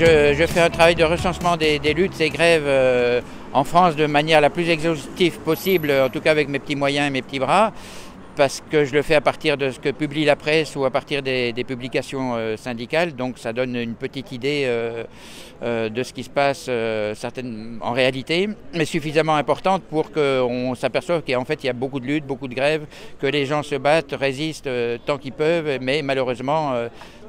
Je fais un travail de recensement des luttes et grèves en France de manière la plus exhaustive possible, en tout cas avec mes petits moyens et mes petits bras, parce que je le fais à partir de ce que publie la presse ou à partir des publications syndicales. Donc ça donne une petite idée de ce qui se passe en réalité, mais suffisamment importante pour qu'on s'aperçoive qu'en fait il y a beaucoup de luttes, beaucoup de grèves, que les gens se battent, résistent tant qu'ils peuvent, mais malheureusement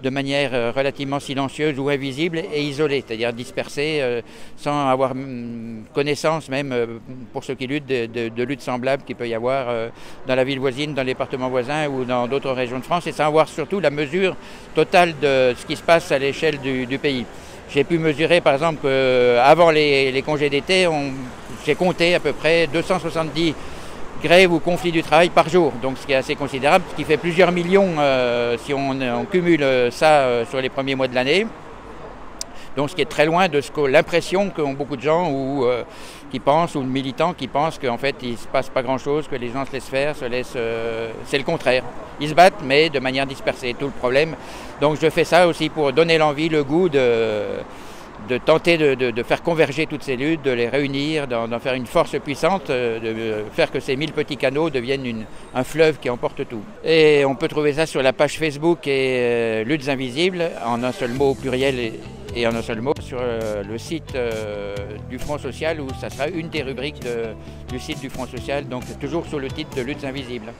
de manière relativement silencieuse ou invisible et isolée, c'est-à-dire dispersée, sans avoir connaissance même, pour ceux qui luttent, de luttes semblables qu'il peut y avoir dans la ville voisine, dans le département voisin ou dans d'autres régions de France, et sans avoir surtout la mesure totale de ce qui se passe à l'échelle du pays. J'ai pu mesurer par exemple qu'avant les congés d'été, j'ai compté à peu près 270 grèves ou conflits du travail par jour, donc ce qui est assez considérable, ce qui fait plusieurs millions si on cumule ça sur les premiers mois de l'année. Donc ce qui est très loin de l'impression qu'ont beaucoup de gens qui pensent, ou de militants qui pensent qu'en fait il ne se passe pas grand-chose, que les gens se laissent faire, c'est le contraire. Ils se battent mais de manière dispersée, tout le problème. Donc je fais ça aussi pour donner l'envie, le goût de tenter de faire converger toutes ces luttes, de les réunir, d'en faire une force puissante, de faire que ces 1000 petits canaux deviennent un fleuve qui emporte tout. Et on peut trouver ça sur la page Facebook et Luttes Invisibles, en un seul mot au pluriel et en un seul mot, sur le site du Front Social, où ça sera une des rubriques du site du Front Social, donc toujours sous le titre de Luttes Invisibles.